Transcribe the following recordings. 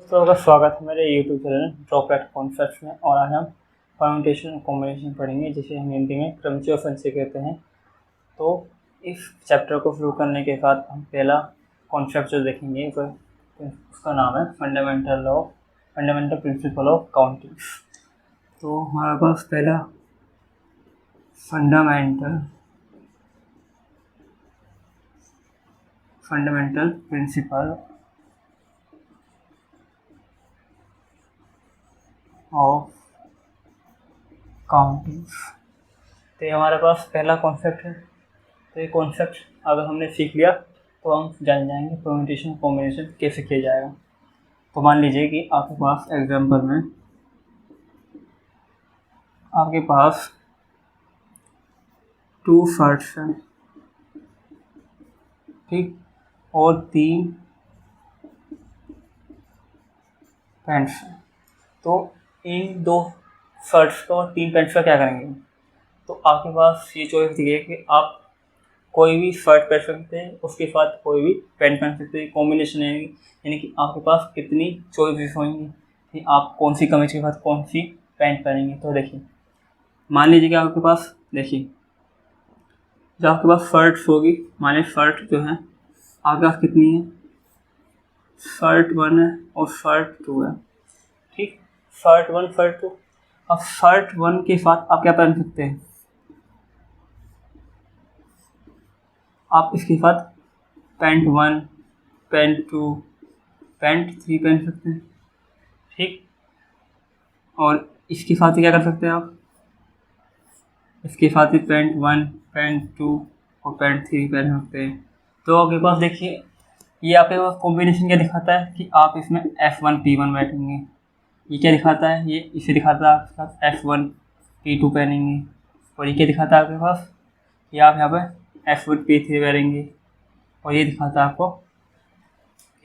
दोस्तों का स्वागत है मेरे YouTube चैनल ड्रॉपलेट कॉन्सेप्ट्स में। और आज हम परम्यूटेशन और कॉम्बिनेशन पढ़ेंगे, जिसे हम हिंदी में क्रमचय और संचय कहते हैं। तो इस चैप्टर को शुरू करने के बाद हम पहला कॉन्सेप्ट जो देखेंगे उसका नाम है फंडामेंटल प्रिंसिपल ऑफ काउंटिंग। तो हमारे पास पहला फंडामेंटल प्रिंसिपल ऑफ काउंटिंग। तो ये हमारे पास पहला कॉन्सेप्ट है। तो ये कॉन्सेप्ट अगर हमने सीख लिया तो हम जान जाएंगे परम्यूटेशन कॉम्बिनेशन कैसे किया जाएगा। तो मान लीजिए कि आपके पास एग्जाम्पल में आपके पास 2 शर्ट्स हैं, ठीक, और 3 पैंट्स हैं। तो इन 2 शर्ट्स का और 3 पैंट्स का क्या करेंगे? तो आपके पास ये चॉइस दी है कि आप कोई भी शर्ट पहन सकते हैं, उसके साथ कोई भी पैंट पहन सकते हैं। कॉम्बिनेशन है, यानी कि आपके पास कितनी चॉइसेस होंगी कि आप कौन सी कमीज के साथ कौन सी पैंट पहनेंगे। तो देखिए, मान लीजिए कि आपके पास, देखिए, जब आपके पास शर्ट्स होगी, माने शर्ट जो है आपके पास कितनी है, शर्ट 1 है और शर्ट 2 है, ठीक। Shirt 1 shirt 2। अब शर्ट 1 के साथ आप क्या पहन सकते हैं? आप इसके साथ पैंट 1, पैंट 2, पैंट 3 पहन सकते हैं, ठीक। और इसके साथ ही क्या कर सकते हैं आप? इसके साथ ही पैंट 1, पैंट 2 और पैंट 3 पहन सकते हैं। तो आपके पास देखिए, ये आपके पास कॉम्बिनेशन क्या दिखाता है कि आप इसमें F1 P1 बैठेंगे। ये क्या दिखाता है? ये इसे दिखाता है आपके साथ F1 P2 पहनेंगे। और ये क्या दिखाता है आपके पास? ये आप यहाँ पे F1 P3 पहनेंगे। और ये दिखाता है आपको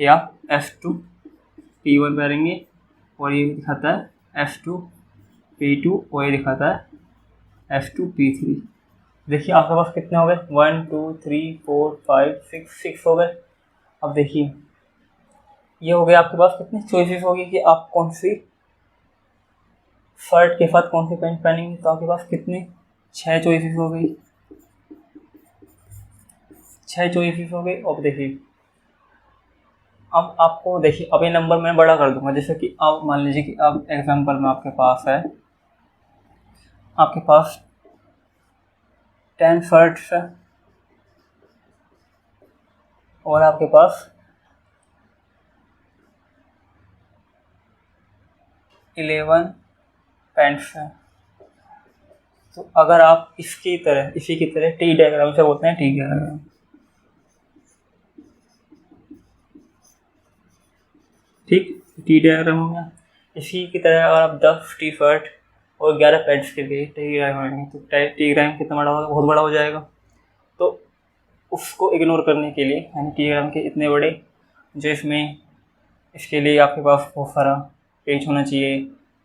कि आप F2 P1 पहनेंगे। और ये दिखाता है F2 P2 और ये दिखाता है F2 P3। देखिए आपके पास कितने हो गए? 1 2 3 4 5 6 हो गए। अब देखिए, ये हो गया आपके पास कितनी चॉइसेस होगी कि आप कौन सी शर्ट के साथ कौन सी पैंट पहनेंगे। तो आपके पास कितनी 6 चॉइसेस हो गई, 6 चॉइसेस हो गई। अब देखिए, अब आपको देखिए, अब ये नंबर मैं बड़ा कर दूंगा। जैसे कि अब मान लीजिए कि अब एग्जांपल में आपके पास है, आपके पास 10 शर्ट्स है और आपके पास 11 पैंट्स हैं। तो अगर आप इसी की तरह टी डायग्राम से बोलते हैं, टी डायग्राम, ठीक, टी डायग्राम हो गया। इसी की तरह अगर आप 10 टी शर्ट और 11 पैंट्स के लिए टी डायग्राम बनाएंगे तो टी डायग्राम कितना बड़ा होगा? बहुत बड़ा हो जाएगा। तो उसको इग्नोर करने के लिए, यानी टी डायग्राम के इतने बड़े, जो इसमें, इसके लिए आपके पास बहुत सारा पेज होना चाहिए,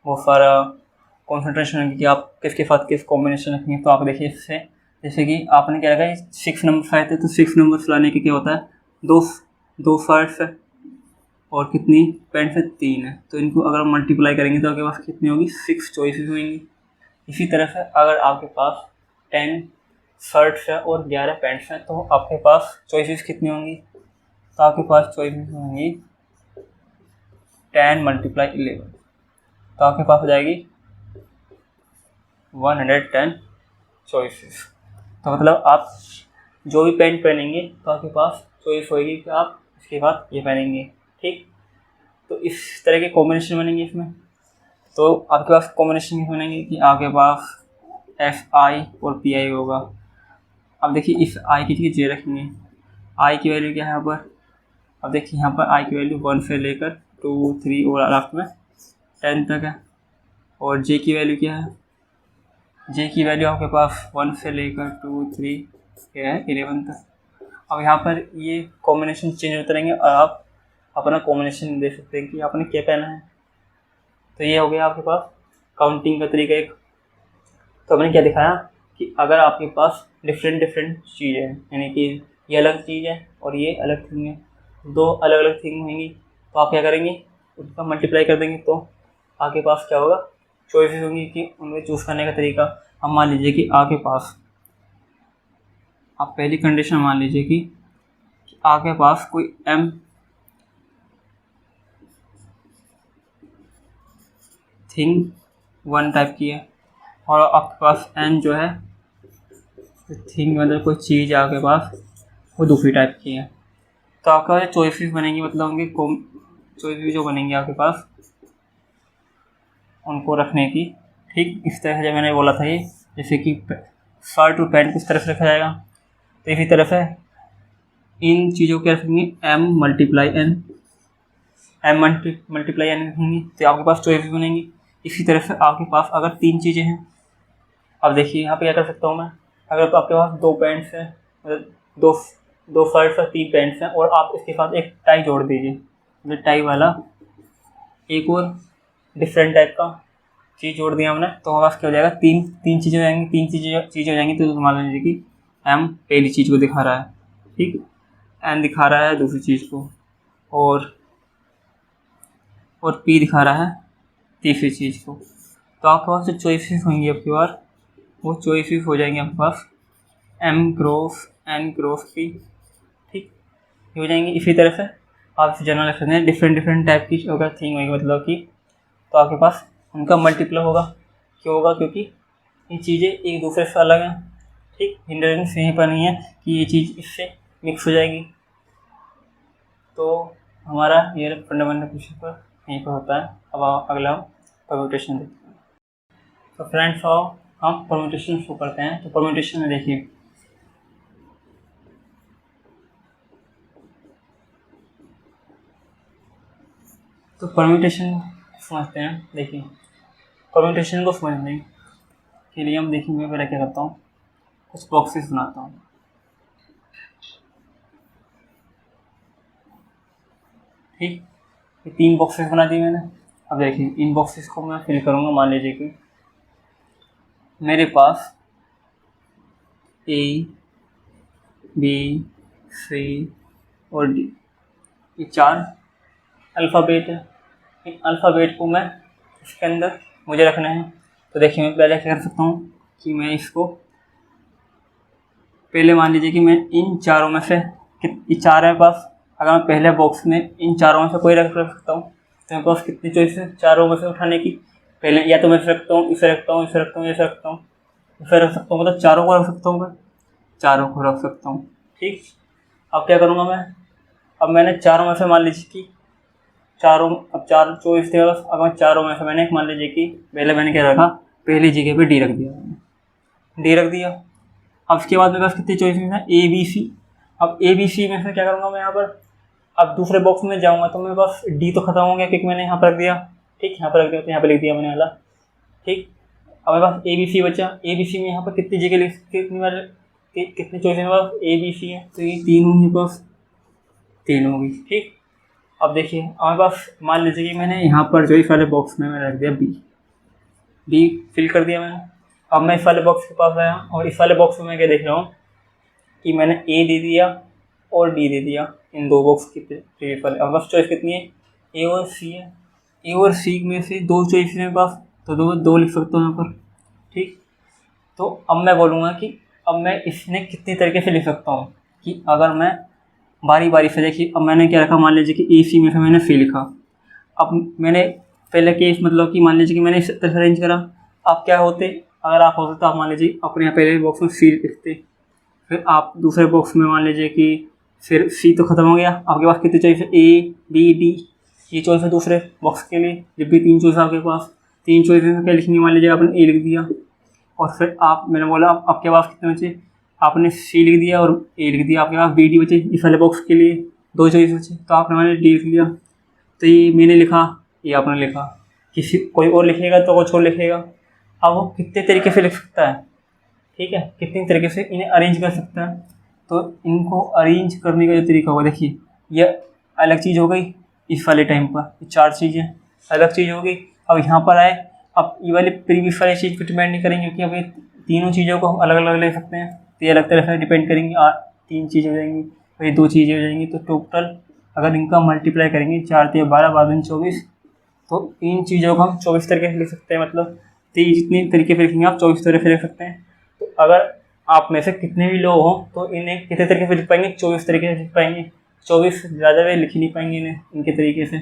बहुत सारा कॉन्सेंट्रेशन है कि आप किसके साथ किस कॉम्बिनेशन रखेंगे। तो आप देखिए, इससे जैसे कि आपने क्या रखा है, 6 नंबर आए थे, तो 6 नंबर लाने के क्या होता है, दो शर्ट्स है और कितनी पैंट्स है, 3 है। तो इनको अगर हम मल्टीप्लाई करेंगे तो आपके पास कितनी होगी? 6 चॉइसेस होंगी। इसी तरह से अगर आपके पास 10 शर्ट्स है और 11 पैंट्स हैं तो आपके पास चॉइसेस कितनी होंगी? तो आपके पास चॉइसेस होंगी 10 × 11, तो आपके पास हो जाएगी 110 चॉइसेस। तो मतलब आप जो भी पैंट पहनेंगे तो आपके पास चॉइस होगी कि आप इसके बाद ये पहनेंगे, ठीक। तो इस तरह के कॉम्बिनेशन बनेंगे इसमें। तो आपके पास कॉम्बिनेशन ये बनेंगे कि आपके पास FI और PI होगा। अब देखिए, इस I की जगह J रखेंगे। I की वैल्यू क्या है यहाँ पर? अब देखिए, यहाँ पर I की वैल्यू 1 से लेकर 2 3 और लास्ट में 10 तक है। और J की वैल्यू क्या है? J की वैल्यू आपके पास 1 से लेकर 2 3 है 11 तक। अब यहाँ पर ये कॉम्बिनेशन चेंज होते रहेंगे और आप अपना कॉम्बिनेशन दे सकते हैं कि आपने क्या पहना है। तो ये हो गया आपके पास काउंटिंग का तरीका एक। तो हमने क्या दिखाया कि अगर आपके पास डिफरेंट चीज़ें हैं, यानी कि ये अलग चीज़ है और ये अलग थिंग है, 2 अलग अलग थिंग होंगी, तो आप क्या करेंगे? उनका मल्टीप्लाई कर देंगे तो आपके पास क्या होगा, चॉइसेस होंगी कि उनमें चूज़ करने का तरीका। हम मान लीजिए कि आपके पास, आप पहली कंडीशन मान लीजिए कि आपके पास कोई m थिंग वन टाइप की है और आपके पास n जो है थिंग मतलब कोई चीज़ आपके पास वो दूसरी टाइप की है। तो आपका जो चॉइसेस बनेंगी मतलब उनकी चॉइसेस जो बनेंगी आपके पास उनको रखने की, ठीक इस तरह से जब मैंने बोला था ये, जैसे कि शर्ट और पैंट किस तरह से रखा जाएगा, तो इसी तरह से इन चीज़ों के रखेंगे m मल्टीप्लाई n रखेंगे तो आपके पास चॉइसेस बनेंगी। इसी तरह से आपके पास अगर 3 चीज़ें हैं, अब देखिए यहाँ पे क्या कर सकता हूँ मैं, अगर तो आपके पास 2 पैंट्स हैं, मतलब दो शर्ट्स और 3 पैंट्स हैं और आप इसके साथ एक टाई जोड़ दीजिए, मतलब टाई वाला एक और डिफरेंट टाइप का चीज़ जोड़ दिया हमने, तो हमारे पास क्या हो जाएगा, तीन चीज़ें हो जाएंगी, 3 चीज़ें हो जाएंगी। तो मान लीजिए कि m पहली चीज़ को दिखा रहा है, ठीक, n दिखा रहा है दूसरी चीज़ को, और p दिखा रहा है तीसरी चीज़ को। तो आपके पास जो चॉइसेस होंगी आपकी बार, वो चॉइसेस हो जाएंगे आपके पास m cross n cross p, ठीक, ये हो जाएंगी। इसी तरह से आप जनरल रख सकते हैं, डिफरेंट टाइप की अगर थिंग होगी मतलब कि, तो आपके पास उनका मल्टीप्लाई होगा। क्यों होगा, क्योंकि ये चीज़ें एक दूसरे से अलग हैं, ठीक, हिंड्रेंस यहीं पर नहीं है कि ये चीज़ इससे मिक्स हो जाएगी। तो हमारा ये फंडामेंटल क्वेश्चन पर यहीं पर होता है। अब अगला हम परम्यूटेशन देखते हैं। तो फ्रेंड्स आओ हम परम्यूटेशन शुरू करते हैं। तो परम्यूटेशन में देखिए, तो परम्यूटेशन समझते हैं। देखिए परम्यूटेशन को समझने के लिए हम देखेंगे, पहले क्या करता हूँ, कुछ बॉक्सेस बनाता हूँ, ठीक, ये 3 बॉक्सेस बना दिए मैंने। अब देखिए इन बॉक्सेस को मैं फिल करूँगा। मान लीजिए कि मेरे पास A, B, C और D, ये 4 अल्फ़ाबेट है। इन अल्फ़ाबेट को मैं इसके अंदर मुझे रखना है। तो देखिए मैं पहले क्या कर सकता हूँ कि मैं इसको पहले मान लीजिए कि मैं इन चारों में से, ये 4 है पास, अगर मैं पहले बॉक्स में इन चारों में से कोई रख सकता हूँ तो मेरे पास कितनी चॉइस है चारों में से उठाने की। पहले या तो मैं इसे रखता हूँ, इसे रखता हूँ, इसे रखता हूँ, इसे रखता हूँ, इसे रख सकता हूँ, मतलब चारों को रख सकता हूँ, मैं चारों को रख सकता हूँ, ठीक। अब क्या करूँगा मैं, अब मैंने चारों में से मान लीजिए कि अब 4 चॉइस थे बस। अब मैं चारों में से मैंने मान लीजिए कि पहले मैंने क्या रखा, पहली जगह पे डी रख दिया, डी रख दिया। अब उसके बाद मेरे पास कितनी चॉइस है, ए बी सी। अब ए बी सी में से क्या करूँगा मैं यहाँ पर, अब दूसरे बॉक्स में जाऊँगा तो मेरे पास डी तो खत्म हो गया क्योंकि मैंने यहाँ पर रख दिया, ठीक, यहाँ पर रख दिया तो यहाँ पर लिख दिया मैंने वाला, ठीक। अब मेरे पास ए बी सी बचा। ए बी सी में यहाँ पर कितनी जगह लिख, कितनी चॉइस है मेरे पास, ए बी सी है, तो ये 3 होंगी, मेरे पास 3 होगी, ठीक। अब देखिए हमारे पास मान लीजिए कि मैंने यहाँ पर जो इस वाले बॉक्स में मैंने रख दिया बी फिल कर दिया मैंने। अब मैं इस वाले बॉक्स के पास आया और इस वाले बॉक्स में मैं क्या देख रहा हूँ कि मैंने ए दे दिया और डी दे दिया इन 2 बॉक्स की प्रीवियस वाले। अब बस चॉइस कितनी है, ए और सी है। ए और सी में से 2 चॉइस है मेरे पास, तो 2 लिख सकता हूँ यहाँ पर, ठीक। तो अब मैं बोलूँगा कि अब मैं इसने कितनी तरीके से लिख सकता हूँ कि अगर मैं बारी बारी से, देखिए अब मैंने क्या रखा, मान लीजिए कि ए सी में से मैंने सी लिखा। अब मैंने पहले केस मतलब कि मान लीजिए कि मैंने इस तरह से अरेंज करा। अब क्या होते, अगर आप होते तो आप मान लीजिए अपने यहाँ पहले बॉक्स में सी लिखते, फिर आप दूसरे बॉक्स में मान लीजिए कि फिर सी तो ख़त्म हो गया, आपके पास कितनी चॉइस है, ए बी डी, ये चॉइस है दूसरे बॉक्स के लिए। जब भी 3 चॉइस आपके पास, 3 चॉइस में क्या लिखनी, मान लीजिए आपने ए लिख दिया और फिर मैंने बोला आपके पास कितने बचे, आपने सी लिख दिया और ए लिख दिया, आपके पास बी डी बचे इस वाले बॉक्स के लिए 2 चॉइस बचे, तो आपने मैंने डी लिख लिया। तो ये मैंने लिखा, ये आपने लिखा, किसी कोई और लिखेगा तो कुछ और लिखेगा। अब वो कितने तरीके से लिख सकता है, ठीक है, कितने तरीके से इन्हें अरेंज कर सकता है। तो इनको अरेंज करने का जो तरीका होगा, देखिए ये अलग चीज़ हो गई इस वाले टाइम पर, ये 4 चीज़ें अलग चीज़ हो गई। अब यहाँ पर आए, अब ये वाली प्रीवियस वाली चीज़ पर डिपेंड नहीं करेंगे क्योंकि अब ये तीनों चीज़ों को हम अलग अलग ले सकते हैं, तो ये अलग तरह से डिपेंड करेंगी। 3 चीज़ें हो जाएंगी और ये 2 चीज़ें हो जाएंगी। तो टोटल अगर इनका मल्टीप्लाई करेंगे 4 × 12 = 24, तो इन चीज़ों को हम 24 तरीके से लिख सकते हैं, मतलब जितने तरीके से लिखेंगे आप 24 तरीके से लिख सकते हैं। तो अगर आप में से कितने भी लोग हों तो इन्हें कितने तरीके से लिख पाएंगे, 24 तरीके से लिख पाएंगे। 24 ज़्यादा वे लिख ही नहीं पाएंगे इन्हें इनके तरीके से।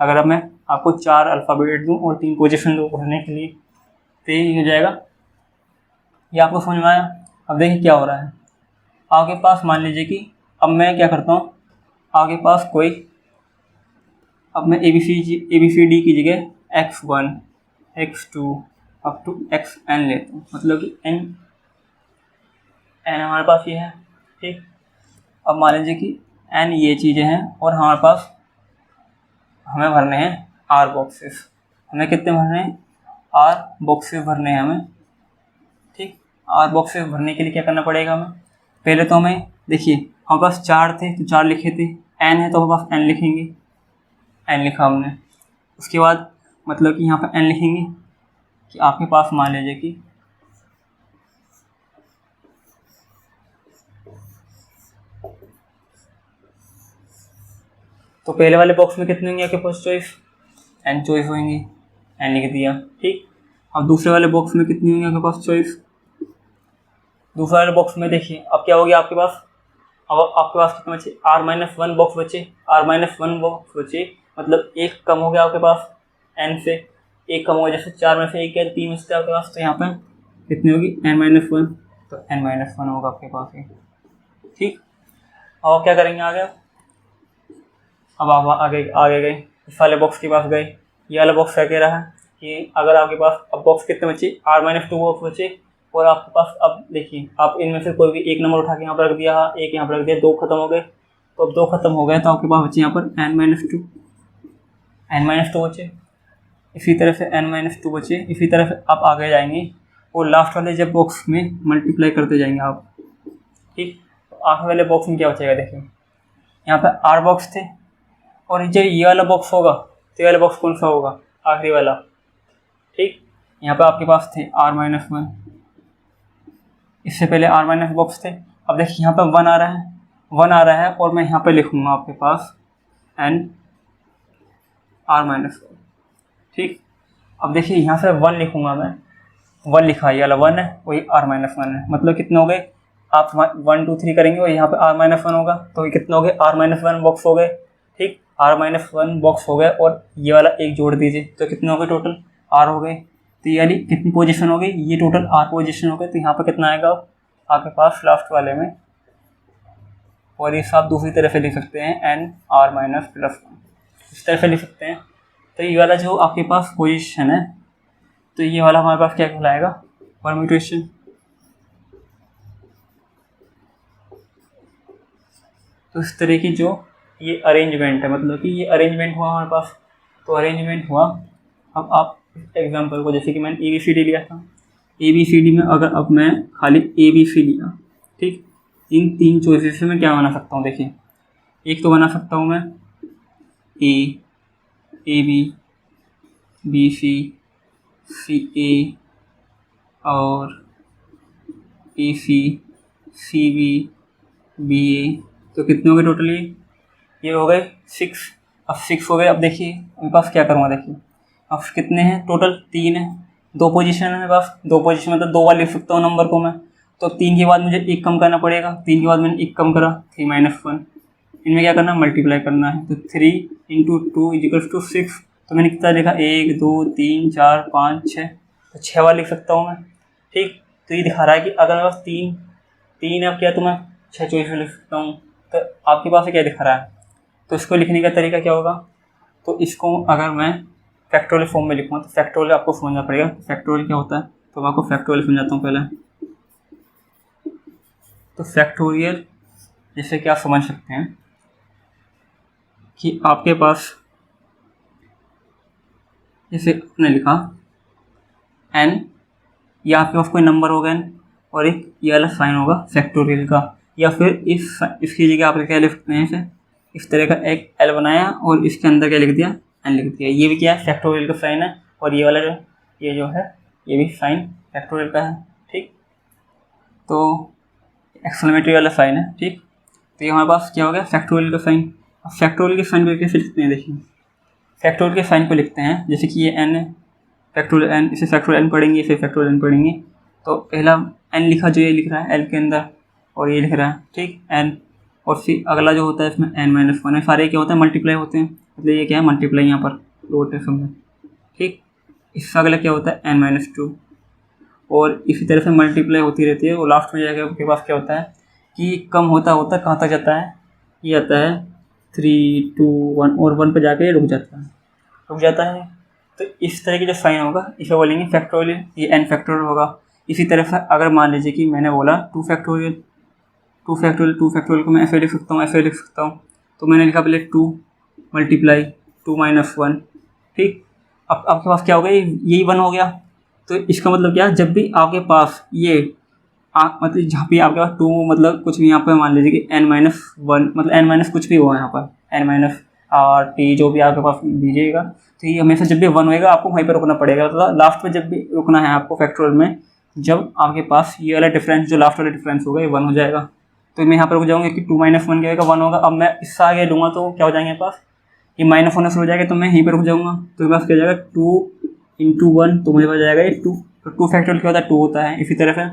अगर अब मैं आपको 4 अल्फ़ाबेट दूँ और 3 पोजीशन दूँ पढ़ने के लिए तो ये हो जाएगा। ये आपको समझ में आया? अब देखिए क्या हो रहा है। आपके पास मान लीजिए कि अब मैं क्या करता हूँ, आपके पास कोई, अब मैं ABCD की जगह X1 X2 up to XN लेता हूँ, मतलब कि N हमारे पास ये है, ठीक। अब मान लीजिए कि N ये चीज़ें हैं और हमारे पास हमें भरने हैं R बॉक्सेस। हमें कितने भरने हैं? R बॉक्सेस भरने हैं हमें, ठीक। R बॉक्सेस भरने के लिए क्या करना पड़ेगा हमें? पहले तो हमें देखिए हमारे पास 4 थे तो 4 लिखे थे, N है तो हमारे पास N लिखेंगे, N लिखा हमने। उसके बाद मतलब कि यहाँ पर N लिखेंगे कि आपके पास मान लीजिए कि तो पहले वाले बॉक्स में कितने होंगे आपके पास चॉइस? N चॉइस होंगी, N लिख दिया, ठीक। अब दूसरे वाले बॉक्स में कितनी होंगी आपके पास चॉइस? दूसरे वाले बॉक्स में देखिए अब क्या हो गया आपके पास, अब आपके पास कितने बचे? R-1 बॉक्स बचे, R-1 बॉक्स बचे, मतलब एक कम हो गया आपके पास, N से एक कम हो गया। जैसे 4 में से एक या 3 में से आपके पास, तो यहाँ पर कितनी होगी? N-1, तो N-1 होगा आपके पास ये, ठीक। और क्या करेंगे आगे? अब आप आगे गए, इस वाले बॉक्स के पास गए, ये वाला बॉक्स क्या कह रहा है कि अगर आपके पास अब बॉक्स कितने बचे? R-2 बॉक्स बचे, और आपके पास अब देखिए आप इनमें से कोई भी एक नंबर उठा के यहाँ पर रख दिया, एक यहाँ पर रख दिया, 2 खत्म हो गए। तो अब 2 खत्म हो गए तो आपके पास बचे यहाँ पर N-2 बचे, इसी तरह से N-2 बचे। इसी तरह से आप आगे जाएंगे और लास्ट वाले जब बॉक्स में मल्टीप्लाई करते जाएंगे आप, ठीक। तो आखिरी वाले बॉक्स में क्या बचेगा? देखिए यहाँ पर R बॉक्स थे, और जो ये वाला बॉक्स होगा तो ये वाला बॉक्स कौन सा होगा? आखिरी वाला, ठीक। यहाँ पे आपके पास थे R-1, इससे पहले R- बॉक्स थे। अब देखिए यहाँ पे 1 आ रहा है, 1 आ रहा है, और मैं यहाँ पे लिखूँगा आपके पास N R-1, ठीक। अब देखिए यहाँ से 1 लिखूँगा मैं, 1 लिखा, ये वाला 1 है, वही R-1 है, मतलब कितने हो गए? आप 1 2 3 करेंगे और यहाँ पे R-1 होगा, तो ये कितने हो गए? R-1 बॉक्स हो गए, ठीक। R-1 बॉक्स हो गए, और ये वाला एक जोड़ दीजिए, तो कितने हो गए टोटल? R हो गए। तो ये वाली कितनी पोजीशन हो गई? ये टोटल R पोजीशन हो गए। तो यहाँ पे कितना आएगा आपके पास लास्ट वाले में? और इस आप दूसरी तरह से लिख सकते हैं N-R-1, इस तरह से लिख सकते हैं। तो ये वाला जो आपके पास पोजीशन है, तो ये वाला हमारे पास क्या कहलाएगा? परम्यूटेशन। तो इस तरह की जो ये अरेंजमेंट है, मतलब कि ये अरेंजमेंट हुआ हमारे पास, तो अरेंजमेंट हुआ। अब आप एग्जांपल को, जैसे कि मैंने ABCD लिया था, ABCD में अगर अब मैं खाली ABC लिया, ठीक, इन 3 चॉइसेस से मैं क्या बना सकता हूँ? देखिए एक तो बना सकता हूँ मैं AB BC CA और AC CB BA, तो कितने हो गए टोटल? ये हो गए 6। अब 6 हो गए। अब देखिए मेरे पास क्या करूँगा, देखिए अब कितने हैं टोटल? 3 है, 2 पोजीशन है मेरे पास, 2 पोजीशन मतलब 2 बार लिख सकता हूँ नंबर को मैं। तो 3 के बाद मुझे 1 कम करना पड़ेगा, 3 के बाद मैंने 1 कम करा, 3-1, इनमें क्या करना है? मल्टीप्लाई करना है। तो 3 × 2 = 6। तो मैंने कितना लिखा? 1 2 3 4 5 6, तो 6 बार लिख सकता हूँ मैं, ठीक। तो ये दिखा रहा है कि अगर मेरे पास 3 अब क्या, तो मैं 6 चॉइस में लिख सकता हूँ। तो आपके पास क्या दिखा रहा है? तो इसको लिखने का तरीका क्या होगा? तो इसको अगर मैं फैक्टोरियल फॉर्म में लिखूँगा तो फैक्टोरियल आपको समझना पड़ेगा। फैक्टोरियल क्या होता है, तो मैं आपको फैक्टोरियल समझाता हूँ पहले। तो फैक्टोरियल जैसे कि आप समझ सकते हैं कि आपके पास, जैसे आपने लिखा n, या आपके पास कोई नंबर होगा n, और एक ये वाला साइन होगा फैक्टोरियल का, या फिर इसकी जगह आप क्या लिख सकते हैं? इसे इस तरह का एक L बनाया और इसके अंदर क्या लिख दिया? n लिख दिया। ये भी क्या है? फैक्टोरियल का साइन है। और ये वाला जो है ये भी साइन फैक्टोरियल का है, ठीक। तो एक्सक्लेमेटरी वाला साइन है, ठीक। तो ये हमारे पास क्या हो गया? फैक्टोरियल का साइन। अब फैक्टोरियल के साइन को कैसे लिखते हैं? देखिए फैक्टोरियल के साइन को लिखते हैं, जैसे कि ये n है, फैक्टोरियल n, इसे फैक्टोरियल n पढ़ेंगे, फिर फैक्टोरियल n पढ़ेंगे। तो पहला n लिखा जो ये लिख रहा है l के अंदर, और ये लिख रहा है, ठीक, n, और फिर अगला जो होता है इसमें n-1 है। सारे क्या होते हैं, मल्टीप्लाई होते हैं, मतलब ये क्या है, मल्टीप्लाई यहाँ पर लोअर टर्म में, ठीक। इसका अगला क्या होता है, n-2, और इसी तरह से मल्टीप्लाई होती रहती है। और लास्ट में जाकर आपके पास क्या होता है कि कम होता होता कहाँ तक जाता है, ये आता है 3, 2, 1, और 1 पे जाके रुक जाता है। तो इस तरह की जो साइन होगा इसे बोलेंगे फैक्टोरियल, ये n फैक्टोरियल होगा। इसी तरह से अगर मान लीजिए कि मैंने बोला 2 फैक्टोरियल को मैं ऐसे लिख सकता हूँ, तो मैंने लिखा पहले 2 मल्टीप्लाई 2 - 1, ठीक। अब आपके पास क्या हो गया, यही 1 हो गया। तो इसका मतलब क्या है, जब भी आपके पास ये मतलब जहाँ पे आपके पास 2 मतलब कुछ भी यहाँ पर मान लीजिए कि n-1 मतलब n- कुछ भी हुआ यहाँ पर n-t जो भी आपके पास दीजिएगा, तो ये हमेशा जब भी 1 होएगा आपको वहीं पर रुकना पड़ेगा। तो लास्ट में जब भी रुकना है आपको फैक्टोरियल में, जब आपके पास ये वाला डिफरेंस, जो लास्ट वाला डिफरेंस होगा, ये 1 हो जाएगा। तो मैं यहाँ पर रुक जाऊँगा कि 2 - 1 क्या होगा, 1 होगा। अब मैं इससे आगे लूँगा तो क्या हो जाएंगे पास, ये माइनस होना शुरू हो जाएगा, तो मैं यहीं पर रुक जाऊँगा। तो मेरे पास क्या हो जाएगा 2 × 1, तो मुझे पास जाएगा ये 2। तो 2 फैक्टोरियल क्या होता है, 2 होता है। इसी तरह से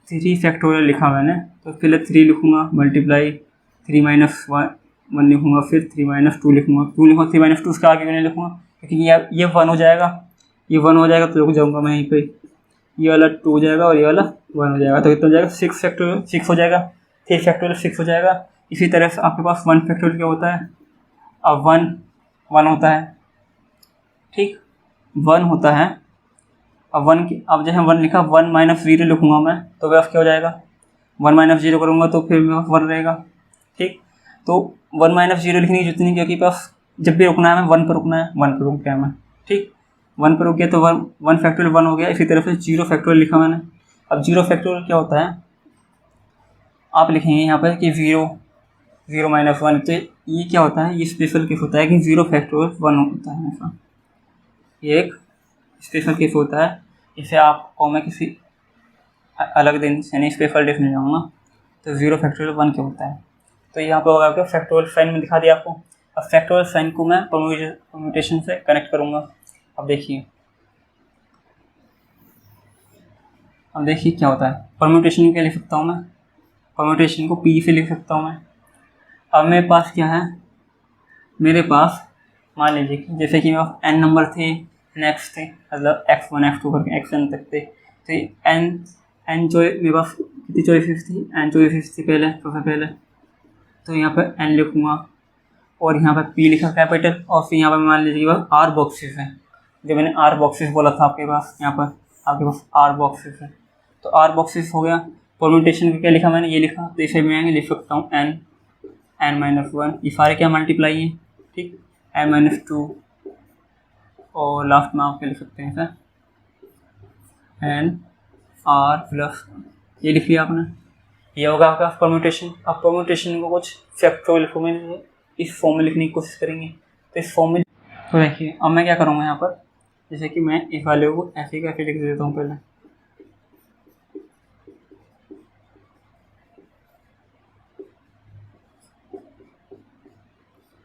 3 फैक्टोरियल लिखा मैंने, तो पहले 3 लिखूँगा मल्टीप्लाई 3 - 1 लिखूँगा, फिर 3 - 2 लिखूँगा, 3 - 2 उसका आगे नहीं लिखूँगा, क्योंकि ये 1 हो जाएगा, ये 1 हो जाएगा, तो रुक जाऊँगा मैं यहीं पे। ये वाला 2 हो जाएगा और ये वाला 1 हो जाएगा, तो कितना हो जाएगा 6 फैक्टोरियल 6 हो जाएगा, 3 फैक्टोरियल 6 हो जाएगा। इसी तरह से आपके पास 1 फैक्टोरियल क्या होता है, अब 1 होता है, ठीक, 1 होता है। अब 1 की, अब जैसे 1 लिखा, 1 - 0 लिखूँगा मैं, तो मेरे पास क्या हो जाएगा, 1 - 0 करूँगा तो फिर मेरे पास 1 रहेगा, ठीक। तो 1 - 0 लिखने की जरूरत नहीं, क्योंकि पास जब भी रुकना है मैं 1 पर रुकना है, 1 पर रुक गया मैं, ठीक। 1 पर रुक गया तो 1 फैक्टोरियल 1 हो गया। इसी तरह से 0 फैक्टोरियल लिखा मैंने। अब 0 फैक्टोरियल क्या होता है, आप लिखेंगे यहाँ पर कि 0 - 1, तो ये क्या होता है, ये स्पेशल केस होता है कि 0 फैक्टोरियल 1 होता है हमेशा, ये एक स्पेशल केस होता है। इसे आपको मैं किसी अलग दिन यानी स्पेशल डे में जाऊँगा, तो 0 फैक्टोरियल 1 क्या होता है। तो यहाँ पर होगा आपको फैक्टोरियल साइन में दिखा दिया आपको। अब फैक्टोरियल साइन को मैं परम्यूटेशन से कनेक्ट करूँगा। अब देखिए क्या होता है, परम्यूटेशन क्या लिख सकता हूँ मैं, परम्यूटेशन को p से लिख सकता हूँ मैं। अब मेरे पास क्या है, मेरे पास मान लीजिए कि जैसे कि मेरे पास n नंबर थे, नेक्स्ट थे, मतलब x1 x2 करके xn तक थे। तो n जो मेरे पास कितनी चॉइसेस थी, n चॉइसेस थी पहले, सबसे पहले। तो यहाँ पर n लिखूँगा और यहाँ पर p लिखा कैपिटल, और फिर यहाँ पर मान लीजिए कि r बॉक्सेस है, जो मैंने r बॉक्सेस बोला था आपके पास, यहाँ पर आपके पास r बॉक्सेस है। तो r बॉक्सेस हो गया। परम्यूटेशन का क्या लिखा मैंने, ये लिखा, तो इसे मैं लिख सकता हूँ n-1, ये सारे क्या मल्टीप्लाई हैं, ठीक, n-2, और लास्ट में आप क्या लिख सकते हैं सर, n r+, ये लिख लिया आपने। ये होगा आपका परम्यूटेशन। अब परम्यूटेशन को कुछ फैक्टोरियल फॉर्म में, इस फॉर्म में लिखने की कोशिश करेंगे। तो इस फॉर्म में तो देखिए, अब मैं क्या करूँगा यहाँ पर, जैसे कि मैं इस वाले को ऐसे करके लिख देता हूँ पहले,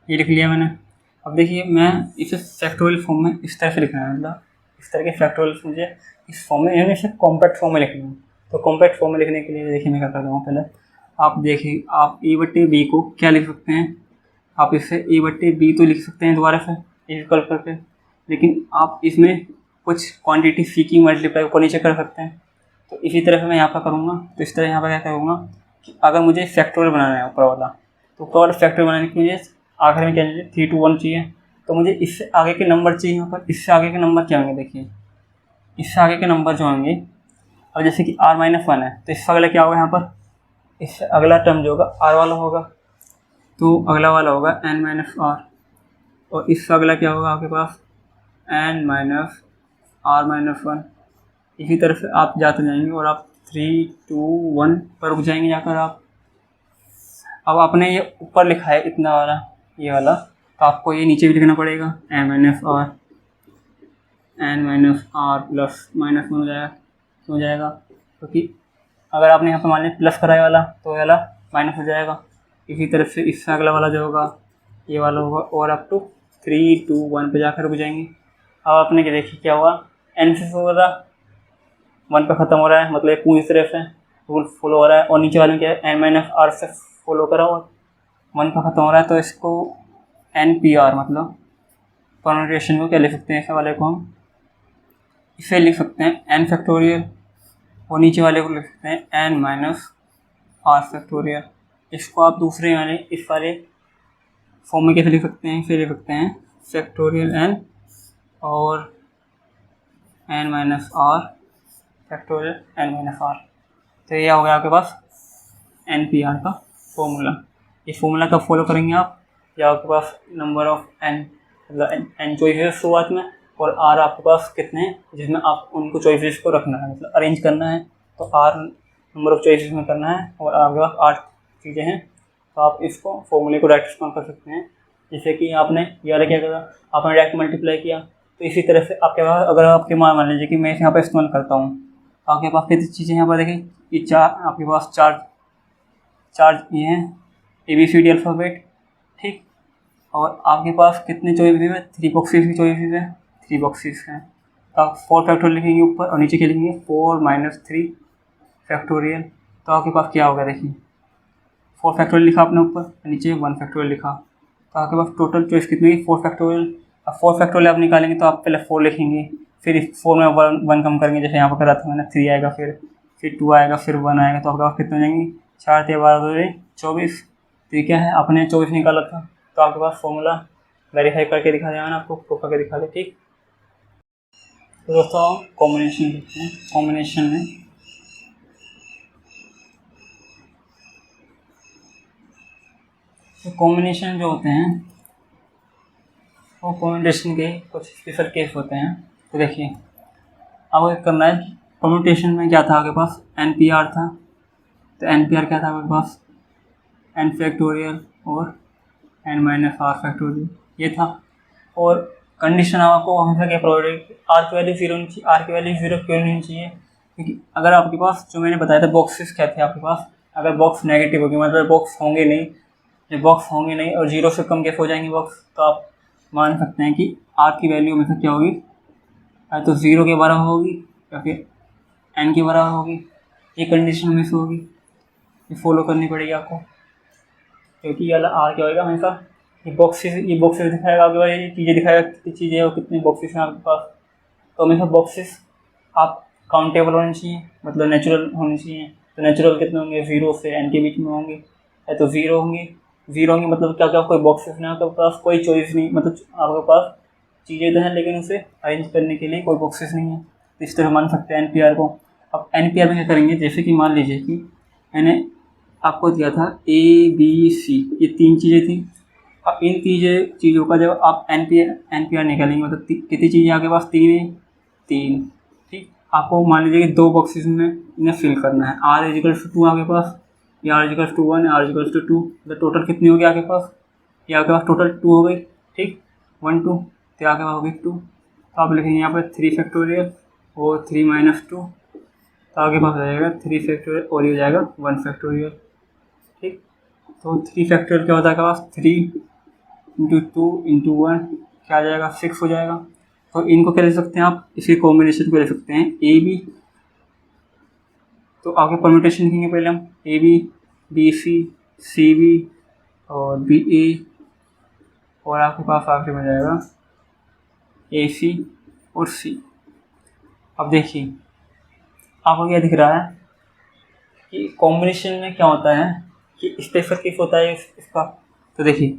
ये लिख लिया मैंने। अब देखिए, मैं इसे फैक्टोरियल फॉर्म में इस तरह से लिखना है, मतलब इस तरह के फैक्टोरियल मुझे इस फॉर्म में, यानी इसे कॉम्पैक्ट फॉर्म में लिखना है। तो कॉम्पैक्ट फॉर्म में लिखने के लिए देखिए मैं क्या करता हूँ, पहले आप देखिए, आप a/b को क्या लिख सकते हैं, आप इसे a/b तो लिख सकते हैं दोबारा से इक्वल करके, लेकिन आप इसमें कुछ क्वांटिटी c की मल्टीप्लाई को नीचे कर सकते हैं। तो इसी तरह से मैं यहाँ पर करूँगा। तो इस तरह यहाँ पर क्या करूँगा कि अगर मुझे फैक्टोरियल बनाना है ऊपर वाला, तो ऊपर वाला फैक्टोरियल बनाने के लिए आखिर में क्या चाहिए, 3 to 1 चाहिए। तो मुझे इससे आगे के नंबर चाहिए यहाँ पर। इससे आगे के नंबर क्या होंगे, देखिए इससे आगे के नंबर जो होंगे, अब जैसे कि r-1 है, तो इससे अगला क्या होगा यहाँ पर, इससे अगला टर्म जो होगा r वाला होगा, तो अगला वाला होगा n-r, और इससे अगला क्या होगा आपके पास n-r-1। इसी तरह से आप जाते जाएंगे और आप 3 to 1 पर रुक जाएंगे जाकर आप। अब आपने ये ऊपर लिखा है इतना वाला, ये वाला, तो आपको ये नीचे भी लिखना पड़ेगा n-r प्लस -1 हो जाएगा। क्यों हो जाएगा, क्योंकि अगर आपने यहाँ पर मान लिया प्लस कराया वाला, तो वाला माइनस हो जाएगा। इसी तरह से इससे अगला वाला जो होगा ये वाला होगा, और अप टू 3 2 1 पे जाकर रुक जाएंगे। अब आपने क्या देखिए क्या हुआ, n से शुरू हो रहा 1 पे ख़त्म हो रहा है, मतलब पूरी तरह से रूल फॉलो हो रहा है। और नीचे वाले में क्या है, n-r से फॉलो करा और 1 पे ख़त्म हो रहा है, तो इसको NPR मतलब परम्यूटेशन को क्या लिख सकते हैं, इस वाले को हम इसे लिख सकते हैं n फैक्टोरियल और नीचे वाले को लिख सकते हैं n-r फैक्टोरियल। इसको आप दूसरे वाले इस वाले फॉर्म में कैसे लिख सकते हैं, इसे लिख सकते हैं फैक्टोरियल n और n-r फैक्टोरियल n-r। तो ये हो गया आपके पास NPR का फॉर्मूला। इस फॉर्मूला का फॉलो करेंगे आप, या आपके पास नंबर ऑफ n मतलब n चॉइसेस शुरुआत में और r आपके पास कितने हैं जिसमें आप उनको चॉइसेस को रखना है, मतलब अरेंज करना है, तो r नंबर ऑफ चॉइसेस में करना है और आपके पास 8 चीज़ें हैं। तो आप इसको फॉर्मूले को डायरेक्ट इस्तेमाल कर सकते हैं। जैसे कि आपने ये वाला क्या करा, आपने डायरेक्ट मल्टीप्लाई किया, तो इसी तरह से आपके पास अगर आपके मान लीजिए कि मैं यहाँ पर इस्तेमाल करता हूँ, तो आपके पास कितनी चीज़ें यहाँ पर देखिए, ये 4 आपके पास चार ये हैं ABCD अल्फ़ाबेट, ठीक। और आपके पास कितने चॉइसेस हैं, 3 बॉक्सेस की चॉइसेस हैं, 3 बॉक्सेस हैं। तो आप 4 फैक्टोरियल लिखेंगे ऊपर और नीचे क्या लिखेंगे 4 - 3 फैक्टोरियल। तो आपके पास क्या होगा देखिए, 4 फैक्टोरियल लिखा आपने ऊपर, नीचे 1 फैक्टोरियल लिखा, तो आपके पास टोटल चॉइस कितनी है 4 फैक्टोरियल। अब 4 फैक्टोरियल आप निकालेंगे तो आप पहले 4 लिखेंगे, फिर इस 4 में 1 कम करेंगे, जैसे यहाँ पर करा था मैंने, 3 आएगा, फिर 2 आएगा, फिर 1 आएगा, तो आपके पास कितने हो जाएंगे 4 × 12 = 24। तो ये क्या है, आपने 24 निकाला था, तो आपके पास फॉर्मूला वेरीफाई करके दिखा दिया मैंने आपको, प्रूफ करके दिखा दिया, ठीक। तो दोस्तों कॉम्बिनेशन देखते हैं। कॉम्बिनेशन में तो कॉम्बिनेशन जो होते हैं वो कॉम्बिनेशन के कुछ स्पेशल केस होते हैं। तो देखिए अब क्या करना है, कॉम्बिनेशन में क्या था आपके पास NPR था, तो NPR क्या था आपके पास n फैक्टोरियल और n-r फैक्टोरियल ये था। और कंडीशन आपको हमेशा क्या प्रोवाइड है, r की वैल्यू 0 होनी चाहिए। r की वैल्यू 0 क्यों नहीं होनी चाहिए, क्योंकि अगर आपके पास जो मैंने बताया था बॉक्सेस क्या थे आपके पास, अगर बॉक्स नेगेटिव होगी मतलब बॉक्स होंगे नहीं, जब बॉक्स होंगे नहीं और 0 से कम कैसे हो जाएंगे बॉक्स, तो आप मान सकते हैं कि r की वैल्यू हमेशा क्या होगी, या तो 0 के बराबर होगी या फिर n के बराबर होगी। ये कंडीशन हमेशा होगी, ये फॉलो करनी पड़ेगी आपको, क्योंकि ये वाला r क्या होगा हमेशा ये बॉक्सेस दिखाएगा आपके पास, ये चीज़ें दिखाएगा कितनी चीज़ें हैं और कितने बॉक्सेस हैं आपके पास। तो हमेशा बॉक्सेस आप काउंटेबल होने चाहिए, मतलब नेचुरल होने चाहिए। तो नेचुरल कितने होंगे, 0 से n के बीच में होंगे, या तो 0 होंगे मतलब क्या क्या कोई बॉक्सेस नहीं, आपके पास कोई चॉइस नहीं, मतलब आपके पास चीज़ें तो हैं लेकिन उसे अरेंज करने के लिए कोई बॉक्सेस नहीं है। तो इस तरह मान सकते हैं NPR को। अब NPR में क्या करेंगे, जैसे कि मान लीजिए कि मैंने आपको दिया था ABC, ये 3 चीज़ें थी। अब इन चीज़ों का जब आप NPR निकालेंगे, मतलब कितनी चीज़ें आपके पास 3, ठीक। आपको मान लीजिए कि 2 बॉक्सेस में इन्हें फिल करना है, r = 2 आपके पास, या r = 1, r = 2, मतलब टोटल कितनी होगी आपके पास, ये आपके पास टोटल 2 हो गई, ठीक, 1 2, तो आपके पास होगी 2। तो आप लिखेंगे यहाँ पर 3 फैक्टोरियल और 3 - 2, तो आपके पास हो जाएगा 3 फैक्टोरियल और ये हो जाएगा 1 फैक्टोरियल, ठीक। तो 3 फैक्टोरियल क्या होता है आपके पास, 3 × 2 × 1 क्या आ जाएगा, 6 हो जाएगा। तो इनको क्या ले सकते हैं आप, इसके कॉम्बिनेशन को ले सकते हैं AB। तो आगे परम्यूटेशन लिखेंगे पहले हम AB, BC, CB और BA, और आपके पास आगे बन जाएगा AC और C। अब देखिए आपको क्या दिख रहा है कि कॉम्बिनेशन में क्या होता है कि स्पेशल केस होता है इसका। तो देखिए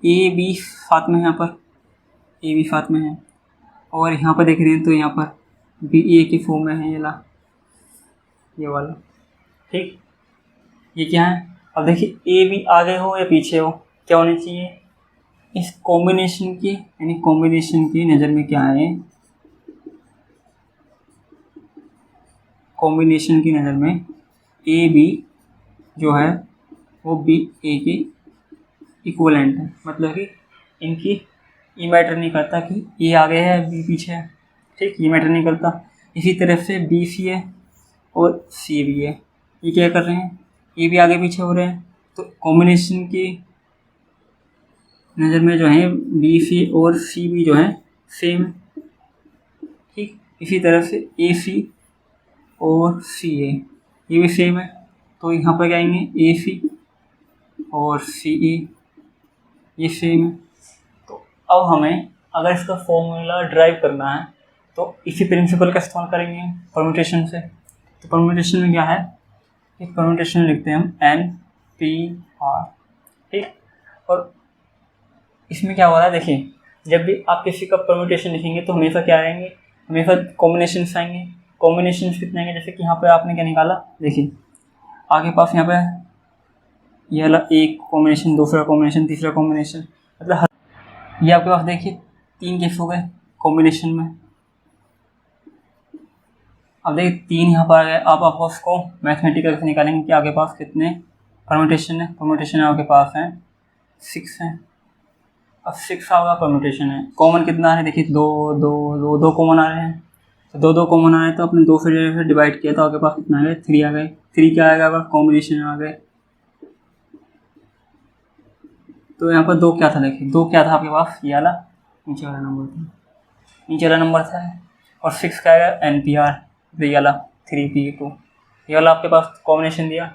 AB साथ में है, यहाँ पर AB साथ में है, और यहाँ पर देख रहे हैं तो यहाँ पर BA के फॉर्म में है ये वाला, ठीक। ये क्या है, अब देखिए AB आगे हो या पीछे हो, क्या होनी चाहिए, इस कॉम्बिनेशन की यानी कॉम्बिनेशन की नज़र में क्या है, कॉम्बिनेशन की नज़र में AB जो है वो BA के इक्वलेंट है, मतलब कि इनकी ये मैटर नहीं करता कि ए आगे है बी पीछे है, ठीक, ये मैटर नहीं करता। इसी तरह से BC है और C भी है, ये क्या कर रहे हैं, ये भी आगे पीछे हो रहे हैं। तो कॉम्बिनेशन की नज़र में जो है बी सी और सी भी जो है सेम है, ठीक। इसी तरह से ए सी और सी ए ये भी सेम है, तो यहाँ पर क्या आएंगे ए सी और सी ए ये सेम है। तो अब हमें अगर इसका फॉर्मूला ड्राइव करना है तो इसी प्रिंसिपल का इस्तेमाल करेंगे परम्यूटेशन से। तो परम्यूटेशन में क्या है, इस परम्यूटेशन में लिखते हैं हम एन पी आर, ठीक। और इसमें क्या हो रहा है, देखिए जब भी आप किसी का परम्यूटेशन लिखेंगे तो हमेशा क्या आएंगे, हमेशा कॉम्बिनेशन आएंगे। कॉम्बिनेशन कितने आएंगे, जैसे कि यहाँ पे आपने क्या निकाला, देखिए आगे पास यहाँ पे ये वाला एक कॉम्बिनेशन, दूसरा कॉम्बिनेशन, तीसरा कॉम्बिनेशन, मतलब ये आपके पास देखिए 3 केस हो गए कॉम्बिनेशन में। अब देखिए 3 यहाँ पर आ गए। अब आप उसको मैथमेटिकल से निकालेंगे कि आपके पास कितने परम्यूटेशन है। परम्यूटेशन आपके पास हैं 6 हैं। अब 6 आपका परम्यूटेशन है। कॉमन कितना है, देखिए 2 कॉमन आ रहे हैं, तो 2 कॉमन आ रहे हैं, तो अपने 2 से डिवाइड किया तो आपके पास कितना आ गए 3 आ गए। 3 क्या आएगा, आपका कॉम्बिनेशन आ गए। तो यहाँ पर 2 क्या था, देखिए 2 क्या था आपके पास, ये वाला नीचे वाला नंबर था, नीचे वाला नंबर था। और 6 क्या आएगा एन पी आर, ये वाला 3p2, ये वाला आपके पास कॉम्बिनेशन दिया।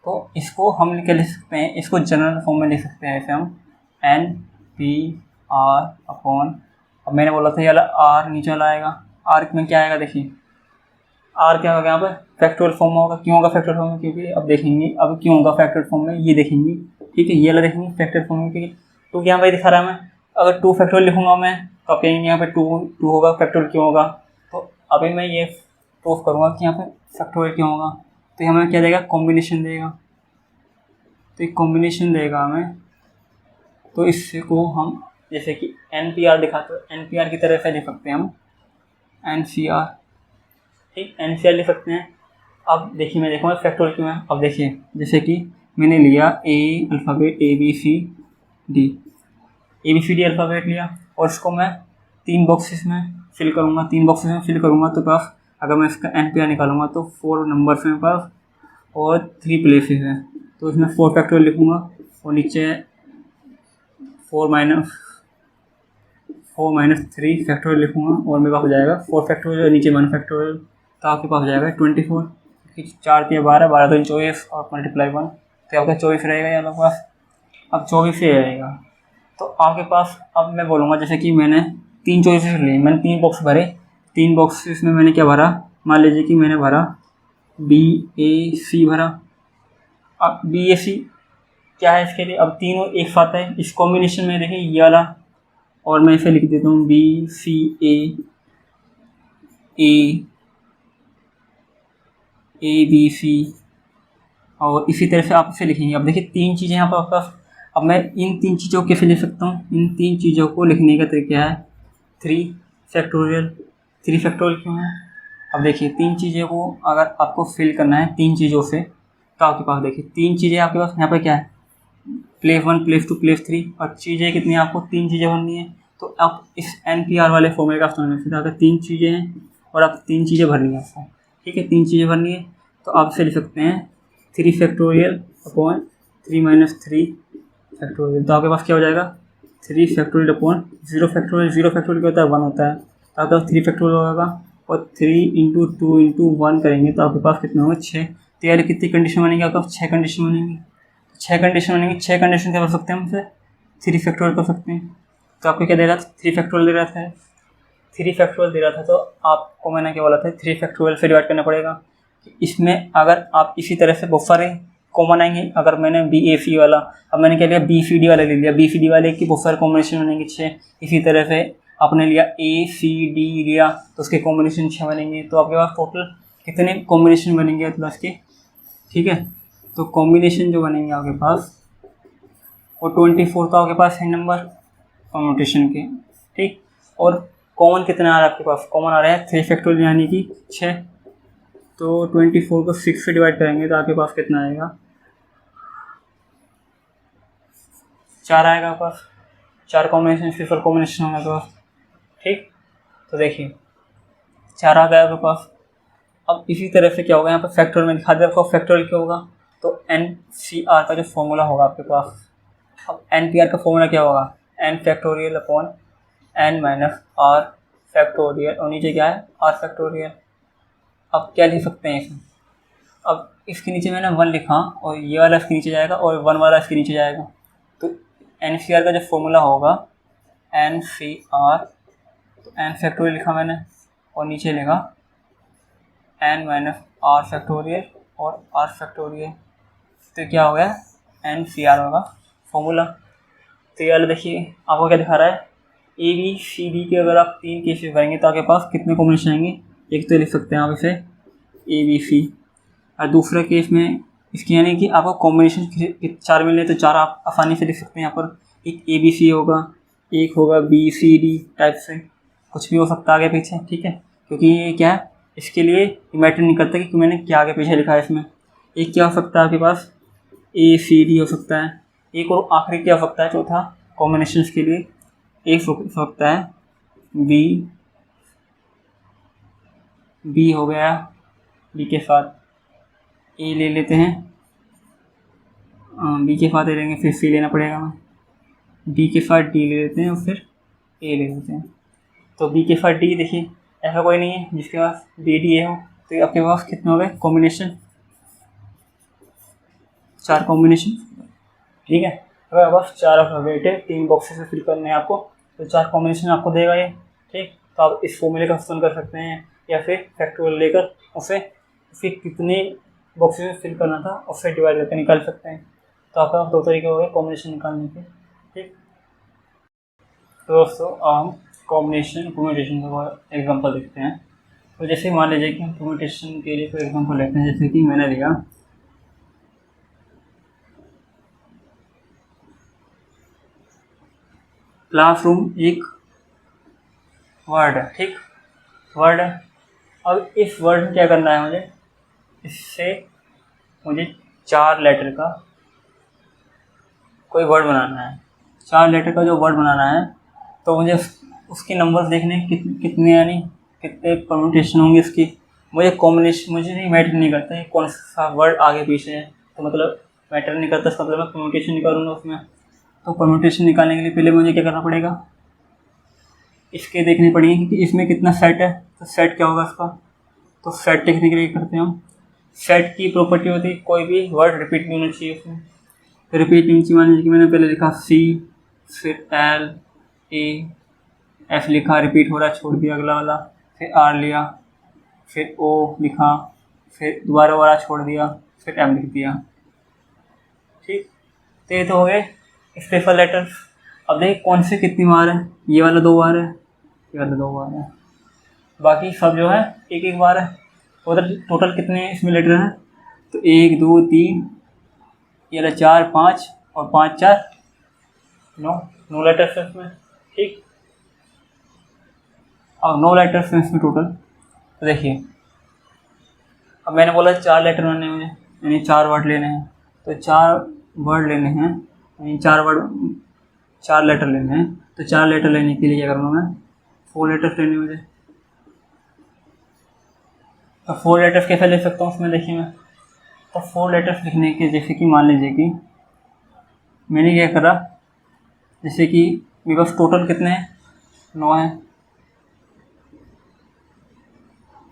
तो इसको हम क्या लिख सकते हैं, इसको जनरल फॉर्म में लिख सकते हैं ऐसे हम एन पी आर अपॉन, अब मैंने बोला था ये वाला आर नीचे वाला आएगा। आर में क्या आएगा, देखिए आर क्या होगा यहाँ पर फैक्टोरियल फॉर्म में होगा। क्यों होगा फैक्टोरियल फॉर्म में, क्योंकि अब देखेंगे अब क्यों होगा फैक्टोरियल फॉर्म में, ये देखेंगे, ठीक है। ये वाला देखेंगे फैक्टोरियल फॉर्म में, क्योंकि 2 यहाँ पर दिखा रहा है मैं, अगर 2 फैक्टोरियल लिखूंगा मैं तो आप कहेंगे यहाँ पे 2 होगा, फैक्टोरियल क्यों होगा। तो अभी मैं ये प्रूफ करूँगा कि यहाँ पे फैक्टोरियल क्यों होगा। तो हमें क्या देगा, कॉम्बिनेशन देगा। तो एक कॉम्बिनेशन देगा हमें, तो इससे को हम जैसे कि एन पी आर दिखाते हैं, एन पी आर की तरह से लिख सकते हैं हम एन सी आर, ठीक, एन सी आर लिख सकते हैं। अब देखिए मैं देखूँगा फैक्टोरियल क्यों है। अब देखिए जैसे कि मैंने लिया alphabet A B C D alphabet लिया, और इसको मैं 3 बॉक्सेस में फिल करूँगा, 3 बॉक्सेस में फिल करूँगा। तो पास अगर मैं इसका एन पी आर निकालूंगा तो 4 नंबर्स हैं पास और 3 प्लेसेस हैं। तो इसमें 4 फैक्टोरियल लिखूँगा और नीचे 4 माइनस 3 फैक्टोरियल लिखूँगा, और मेरे पास हो जाएगा 4 फैक्टोरियल, नीचे 1 फैक्टोरियल, तो आपके पास हो जाएगा 24। 4 3 12, 12 2 24 और मल्टीप्लाई 1, तो आपका 24 रहेगा यहाँ आपके पास। अब 24 ही रहेगा। तो आपके पास अब मैं बोलूँगा जैसे कि मैंने 3 चॉइसेस लिए, मैंने 3 बॉक्स भरे, 3 बॉक्सेस में मैंने क्या भरा, मान लीजिए कि मैंने भरा बी ए सी भरा। अब बी ए सी क्या है इसके लिए, अब तीनों एक साथ है, इस कॉम्बिनेशन में देखिए ये वाला, और मैं इसे लिख देता हूँ बी सी ए बी सी, और इसी तरह से आप इसे लिखेंगे। अब देखिए 3 चीज़ें यहाँ पर आपके पास। अब मैं इन 3 चीज़ों को कैसे लिख सकता हूँ, इन 3 चीज़ों को लिखने का तरीका है 3 फैक्टोरियल। 3 फैक्टोरियल क्यों है, अब देखिए 3 चीज़ों को अगर आपको फिल करना है 3 चीज़ों से, तो आपके पास देखिए 3 चीज़ें आपके पास यहाँ पर क्या है, प्लेस 1 प्लेस 2 प्लेस 3, और चीज़ें कितनी है, आपको 3 चीज़ें बननी है। तो आप इस एन पी आर वाले फॉर्मूले का इस्तेमाल करें, अगर 3 चीज़ें हैं और आप 3 चीज़ें भरनी है आपको, ठीक है, 3 चीज़ें भरनी है, तो आप इसे लिख सकते हैं 3 फैक्टोरियल अपॉन 3 माइनस 3 फैक्टोरियल। तो आपके पास क्या हो जाएगा 3 फैक्टोरियल अपॉन 0 फैक्टोरियल। 0 फैक्टोरियल क्या होता है 1 होता है, तो आपके पास 3 फैक्टोरियल होगा, और 3 इंटू 2 इंटू 1 करेंगे तो आपके पास कितना होगा 6। तो यार कितनी कंडीशन बनेंगी, आपके पास 6 कंडीशन बनेंगी। 6 कंडीशन बनेंगी, 6 कंडीशन क्या कर सकते हैं हम इसे 3 फैक्टोरियल कर सकते हैं। तो आपको क्या दे रहा था 3 फैक्टोरियल दे रहा था, 3 फैक्टोरियल दे रहा था, तो आपको मैंने क्या बोला था 3 फैक्टोरियल से डिवाइड करना पड़ेगा। इसमें अगर आप इसी तरह से बहुत सारे कॉमन आएंगे, अगर मैंने बी ए सी वाला, अब मैंने क्या लिया बी सी डी वाला ले लिया, बी सी डी वाले की बहुत सारे कॉम्बिनेशन बनेंगे 6। इसी तरह से आपने लिया ए सी डी लिया तो उसके कॉम्बिनेशन 6 बनेंगे। तो आपके पास टोटल कितने कॉम्बिनेशन बनेंगे प्लस के, ठीक है। तो कॉम्बिनेशन जो बनेंगे आपके पास वो 24 तो आपके पास है नंबर परम्यूटेशन के, ठीक। और कॉमन कितना आ रहा है आपके पास, कॉमन आ रहा है 3 फैक्टोरियल यानी कि 6। तो 24 को 6 से डिवाइड करेंगे तो आपके पास कितना आएगा 4 आएगा आपके पास। 4 कॉम्बिनेशन सिर्फ कॉम्बिनेशन होगा आपके पास, ठीक। तो देखिए 4 आ गया आपके पास। अब इसी तरह से क्या होगा, यहाँ पर फैक्टोरियल में दिखा दिया आपको फैक्टोरियल क्या होगा। तो एन सी आर का जो फॉर्मूला होगा आपके पास, अब NPR का फॉर्मूला क्या होगा, n factorial upon n minus r factorial, और नीचे क्या है r फैक्टोरियल। अब क्या लिख सकते हैं इसमें, अब इसके नीचे मैंने 1 लिखा और ये वाला इसके नीचे जाएगा और 1 वाला इसके नीचे जाएगा, तो NCR का जो फॉर्मूला होगा NCR, तो n फैक्टोरियल लिखा मैंने और नीचे लिखा n माइनस r फैक्टोरियल और r फैक्टोरियल, तो क्या हो गया NCR होगा फॉर्मूला। तो ये वाला देखिए आपको क्या दिखा रहा है, ABCD के अगर आप 3 केसेस भरेंगे तो आपके पास कितने कॉम्बिनेशन आएंगे, एक तो लिख सकते हैं आप इसे ABC, और दूसरे केस में इसकी यानी कि आपको कॉम्बिनेशन 4 मिले तो 4 आप आसानी से लिख सकते हैं। यहाँ पर एक ABC होगा, एक होगा BCD टाइप से, कुछ भी हो सकता है आगे पीछे, ठीक है, क्योंकि ये क्या है इसके लिए मैटर नहीं करता कि मैंने क्या आगे पीछे लिखा है इसमें। एक क्या हो सकता है आपके पास ACD हो सकता है, एक और आखिरी क्या हो सकता है चौथा कॉम्बिनेशन के लिए, एक हो सकता है B हो गया, B के साथ A ले लेते हैं, B के साथ A लेंगे, फिर C लेना पड़ेगा हमें, D के साथ D ले लेते हैं और फिर A ले लेते हैं। तो B के साथ D, देखिए ऐसा कोई नहीं है जिसके पास BD हो, तो आपके पास कितने हो गए कॉम्बिनेशन, 4 कॉम्बिनेशन, ठीक है। अगर आपके पास 4 अल्फ़ाबेट है, 3 बॉक्सेस में फिल करने हैं आपको, तो 4 कॉम्बिनेशन आपको देगा ये, ठीक। तो आप इस फॉर्मूले का इस्तेमाल कर सकते हैं या फिर फैक्टोरियल लेकर उसे फिर कितने बॉक्सेस में फिल करना था उससे डिवाइड करके निकाल सकते हैं। तो आपके पास 2 तरीके हो गए कॉम्बिनेशन निकालने के, ठीक। तो दोस्तों हम कॉम्बिनेशन परम्यूटेशन का एग्जांपल देखते हैं। तो जैसे मान लीजिए कि हम परम्यूटेशन के लिए कोई एग्जांपल लेते हैं, जैसे कि मैंने लिया क्लासरूम, एक वर्ड है, ठीक, वर्ड है। अब इस वर्ड में क्या करना है मुझे, इससे मुझे 4 लेटर का कोई वर्ड बनाना है, 4 लेटर का जो वर्ड बनाना है, तो मुझे उसके नंबर्स देखने कितने यानी कितने परम्यूटेशन होंगे इसकी। मुझे कॉम्बिनेशन मुझे नहीं मैटर नहीं करता है कौन सा वर्ड आगे पीछे है, तो मतलब मैटर नहीं करता, इसका मतलब मैं परम्यूटेशन निकालूंगा उसमें। तो परम्यूटेशन निकालने के लिए पहले मुझे क्या करना पड़ेगा, इसके देखनी पड़ेगी कि इसमें कितना सेट है, तो सेट क्या होगा इसका, तो सेट देखने के लिए करते हैं हम, सेट की प्रॉपर्टी होती है कोई भी वर्ड रिपीट नहीं होना चाहिए उसमें, रिपीट नहीं चाहिए। मान लीजिए कि मैंने पहले लिखा C, फिर L A F लिखा, रिपीट हो रहा है, छोड़ दिया अगला वाला, फिर R लिया, फिर O लिखा, फिर दोबारा वाला छोड़ दिया, फिर M लिख दिया, ठीक। तो ये तो हो गए स्पेशल लेटर्स। अब देखिए कौन से कितनी बार है, ये वाला 2 बार है, ये वाला 2 बार है, बाकी सब जो है एक एक बार है। टोटल कितने इसमें लेटर हैं, तो 1 2 3, ये वाला 4 5 और 5 4 9 लेटर्स है इसमें, ठीक। और 9 लेटर्स हैं इसमें टोटल। तो देखिए अब मैंने बोला 4 लेटर बनाने हैं मुझे, यानी 4 वर्ड लेने हैं, तो 4 वर्ड लेने हैं, यानी 4 लेटर लेने हैं। तो 4 लेटर लेने के लिए क्या करूँगा मैं, 4 लेटर्स लेने मुझे। तो 4 लेटर्स कैसे ले सकता हूँ उसमें, देखिए मैं, तो 4 लेटर्स लिखने के, जैसे कि मान लीजिए कि मैंने क्या करा, जैसे कि मेरे पास टोटल कितने हैं, 9 हैं,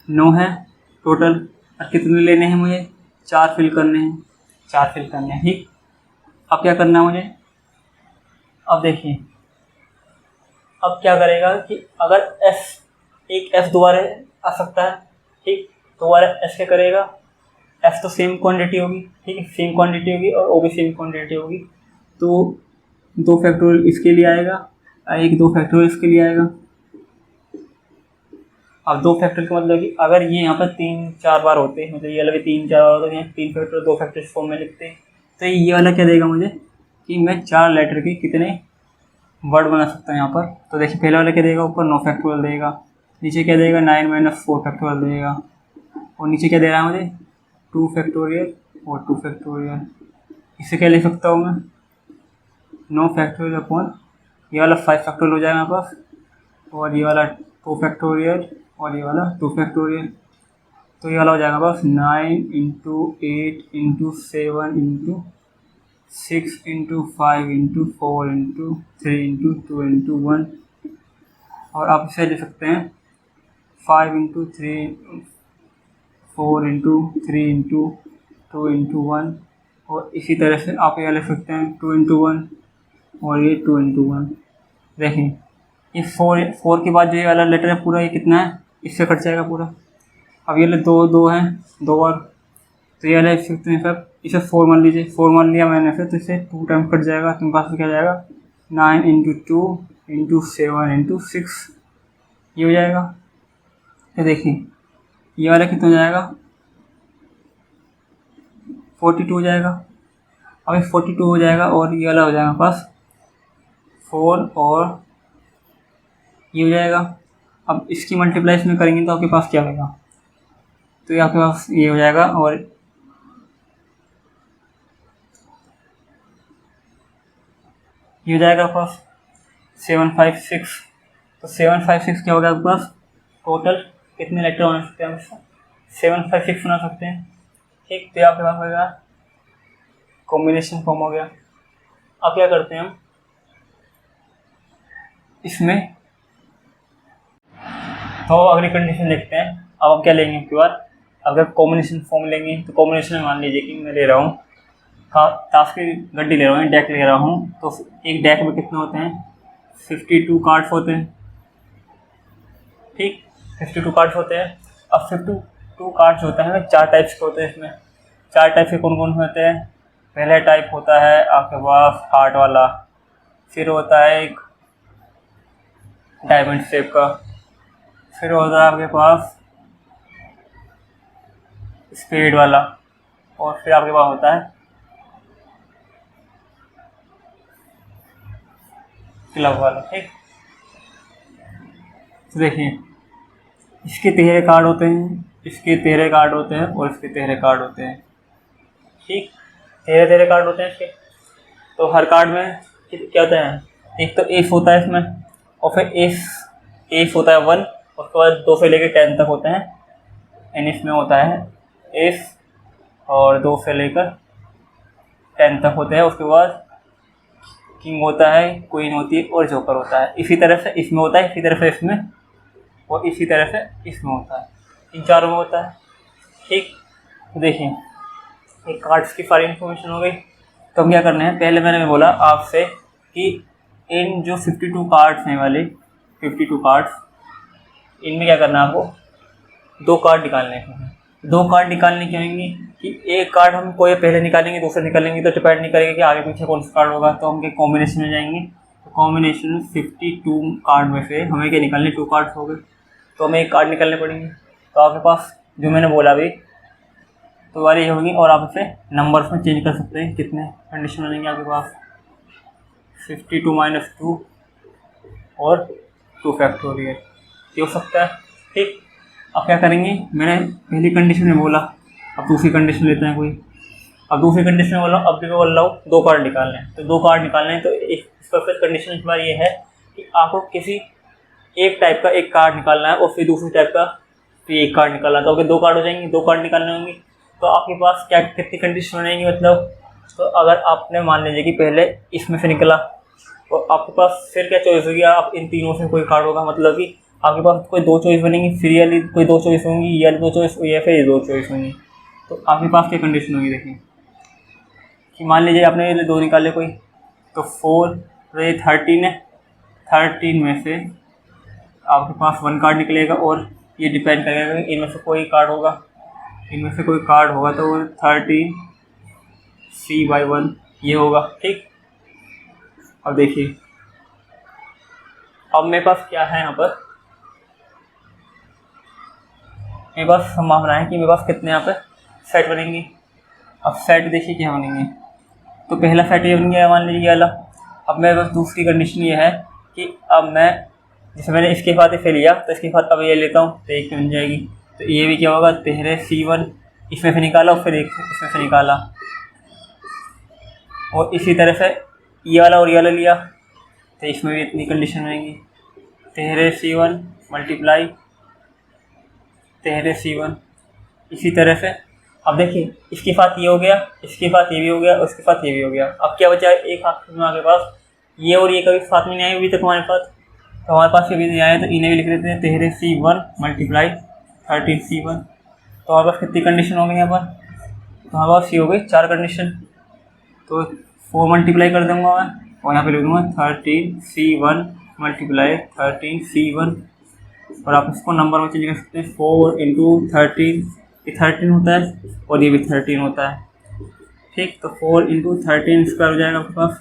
9 है टोटल, और कितने लेने हैं मुझे, 4 फिल करने हैं, 4 फिल करने हैं, ठीक। अब क्या करना है मुझे, अब देखिए अब क्या करेगा कि अगर एक F दोबारा आ सकता है, ठीक, दोबारा F क्या करेगा, F तो सेम क्वांटिटी होगी, ठीक है, सेम क्वांटिटी होगी और O भी सेम क्वांटिटी होगी, तो 2 फैक्टोरियल इसके लिए आएगा और 2 फैक्टोरियल इसके लिए आएगा। अब 2 फैक्टोरियल का मतलब कि अगर ये यहाँ पर 3-4 बार होते, मतलब ये वाला भी 3-4 बार होता है, 3 फैक्टोरियल 2 फैक्टोरियल फॉर्म में लिखते, तो ये वाला क्या देगा मुझे कि मैं 4 लेटर के कितने वर्ड बना सकता हूँ यहाँ पर। तो देखिए पहला वाला क्या देगा, ऊपर 9 फैक्टोरियल देगा, नीचे क्या देगा 9 - 4 फैक्टोरियल देगा, और नीचे क्या दे रहा है मुझे 2 फैक्टोरियल और 2 फैक्टोरियल। इससे क्या लिख सकता हूँ मैं, 9 फैक्टोरियल अपॉन ये वाला 5 फैक्टोरियल हो जाएगा मेरे पास, और ये वाला 2 फैक्टोरियल और ये वाला 2 फैक्टोरियल, तो ये वाला हो जाएगा बस 9 × 8 × 7 × 6 into 5 into 4 into 3 into 2 into 1, और आप इसे ले सकते हैं 5 इंटू 3 4 इंटू 3 इंटू 2 इंटू 1, और इसी तरह से आप ये ले सकते हैं 2 इंटू 1 और ये 2 इंटू 1। देखें ये 4 के बाद जो ये वाला लेटर है पूरा, ये कितना है, इससे कट जाएगा पूरा। अब ये ले 2 हैं, 2 और, तो ये ले सकते हैं सब, इसे 4 मान लीजिए, 4 मान लिया मैंने फिर, तो इसे 2 टाइम कट जाएगा, तो पास क्या जाएगा 9 इंटू 2 इंटू 7 इंटू 6, ये हो जाएगा। तो देखिए ये वाला कितना हो जाएगा 42 हो जाएगा। अब ये 42 हो जाएगा और ये वाला हो जाएगा पास 4 और ये हो जाएगा। अब इसकी मल्टीप्लाई इसमें करेंगे तो आपके पास क्या होगा, तो ये आपके पास ये हो जाएगा, और ये हो जाएगा आपके पास 756। तो 756 क्या होगा आपके पास, टोटल कितने लेटर बना सकते हैं हम, 756 बना सकते हैं। ठीक, तो आपके पास होगा कॉम्बिनेशन फॉर्म हो गया। अब क्या करते हैं हम इसमें, तो अगली कंडीशन देखते हैं। अब हम क्या लेंगे आपके बाद, अगर कॉम्बिनेशन फॉर्म लेंगे तो कॉम्बिनेशन में मान लीजिए कि मैं ले रहा हूँ ताश की गड्डी ले रहा हूँ, डेक ले रहा हूँ, तो एक डेक में कितने होते हैं 52 कार्ड्स होते हैं। ठीक, 52 कार्ड्स होते हैं। अब 52 कार्ड्स होते हैं, 4 टाइप्स के होते हैं इसमें। 4 टाइप के कौन कौन होते हैं, पहला टाइप होता है आपके पास हार्ट वाला, फिर होता है एक डायमंड शेप का, फिर होता है आपके पास स्पेड वाला, और फिर आपके पास होता है क्लब वाला। ठीक, तो देखिए इसके 13 कार्ड होते हैं, इसके 13 कार्ड होते हैं, और इसके 13 कार्ड होते हैं। ठीक, 13 कार्ड होते हैं इसके। तो हर कार्ड में क्या होता है, एक तो एस होता है इसमें, और फिर एस होता है 1, उसके बाद 2 से लेकर 10 तक होते हैं। एंड इसमें होता है एस और 2 से लेकर 10 तक होते हैं। उसके बाद किंग होता है, क्वीन होती है, और जोकर होता है। इसी तरह से इसमें होता है, इसी तरह से इसमें, और इसी तरह से इसमें होता है, इन चारों में होता है। ठीक, तो देखिए एक कार्ड्स की सारी इन्फॉर्मेशन हो गई। तो हम क्या करने हैं, पहले मैंने बोला आपसे कि इन जो 52 कार्ड्स हैं वाले 52 कार्ड्स, इनमें क्या करना है आपको, 2 कार्ड निकालने हैं। 2 कार्ड निकालने के होंगे कि एक कार्ड हम कोई पहले निकालेंगे, दूसरा निकालेंगे, तो डिपेंड नहीं करेगा कि आगे पीछे कौन सा कार्ड होगा। तो हम क्या कॉम्बिनेशन में जाएंगे, तो कॉम्बिनेशन में 52 कार्ड में से हमें क्या निकालने, 2 कार्ड्स हो गए, तो हमें एक कार्ड निकालने पड़ेंगे। तो आपके पास जो मैंने बोला अभी तो वाली ये होगी, और आप इसे नंबर्स में चेंज कर सकते हैं। कितने कंडीशन बनेंगे आपके पास, 52 माइनस 2 और 2 फैक्टोरियल, ये हो सकता है। ठीक, अब क्या करेंगे, मैंने पहली कंडीशन में बोला, अब दूसरी कंडीशन लेते हैं कोई। अब दूसरी कंडीशन में बोला, अब भी मैं बोल रहा हूँ 2 कार्ड निकालने हैं, तो 2 कार्ड निकालने हैं। तो इसका फिर कंडीशन इस बार ये है कि आपको किसी एक टाइप का एक कार्ड निकालना है, और फिर दूसरी टाइप का फिर एक कार्ड निकालना है। तो अगर 2 कार्ड हो जाएंगे, 2 कार्ड निकालने होंगे, तो आपके पास क्या कितनी कंडीशन रहेंगी, मतलब तो अगर आपने मान लीजिए कि पहले इसमें से निकला, तो आपके पास फिर क्या चॉइस होगी, आप इन तीनों से कोई कार्ड होगा, मतलब कि आपके पास कोई 2 चॉइस बनेंगी, फिर ये कोई 2 चॉइस होंगी, या 2 चॉइस, या फिर ये 2 चॉइस होंगी। तो आपके पास क्या कंडीशन होगी, देखिए कि मान लीजिए आपने ये 2 निकाले कोई, तो 4 तो ये 13 है, 13 में से आपके पास 1 कार्ड निकलेगा, और ये डिपेंड करेगा कि इनमें से कोई कार्ड होगा, इनमें से कोई कार्ड होगा, तो वो 13 C/1 ये होगा। ठीक, अब देखिए अब मेरे पास क्या है, यहाँ पर मेरे पास संभावना है कि मेरे पास कितने यहाँ पर सेट बनेंगे। अब सेट देखिए क्या बनेंगे, तो पहला सेट ये बन गया, मान लीजिए ये वाला। अब मेरे पास दूसरी कंडीशन ये है कि अब मैं जैसे मैंने इसके बाद इसे लिया, तो इसके बाद अब ये लेता हूँ, तो एक बन जाएगी। तो ये भी क्या होगा, 13 C/1 इसमें से निकाला, और फिर एक इसमें से निकाला, और इसी तरह से ये वाला और ये वाला लिया, तो इसमें भी इतनी कंडीशन रहेंगी, 13 C/1 मल्टीप्लाई 13 C/1। इसी तरह से अब देखिए इसके साथ ये हो गया, इसके साथ ये भी हो गया, उसके साथ ये भी हो गया। अब क्या बचा है, एक हाथ में आपके पास ये और ये कभी साथ में नहीं आए अभी तक हमारे पास, तो हमारे पास कभी नहीं आए तो इन्हें भी लिख देते हैं 13C1 मल्टीप्लाई 13C1। तो हमारे पास कितनी कंडीशन हो गई यहाँ पर, तो हमारे पास ये हो गई 4 कंडीशन। तो 4 मल्टीप्लाई कर दूंगा मैं और यहाँ पे लिख दूंगा 13C1 मल्टीप्लाई 13C1। और आप इसको नंबर में चेंज कर सकते हैं, 4 इंटू 13, ये 13 होता है और ये भी 13 होता है। ठीक, तो 4 इंटू 13 स्क्वायर हो जाएगा आपके पास,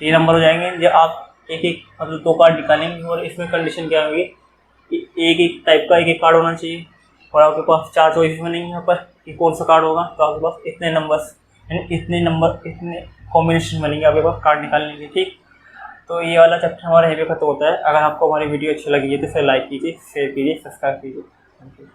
ये नंबर हो जाएंगे। जब आप एक एक मतलब 2 कार्ड निकालेंगे और इसमें कंडीशन क्या होगी, एक एक टाइप का एक एक कार्ड होना चाहिए और आपके पास 4 चॉइस बनेंगे यहाँ पर कि कौन सा कार्ड होगा। तो आपके पास इतने नंबर्स यानी इतने कॉम्बिनेशन बनेंगे आपके पास कार्ड निकालने के। ठीक, तो ये वाला चैप्टर हमारा यहीं पे खत्म होता है। अगर आपको हमारी वीडियो अच्छी लगी है तो इसे लाइक कीजिए, शेयर कीजिए, सब्सक्राइब कीजिए। Thank you.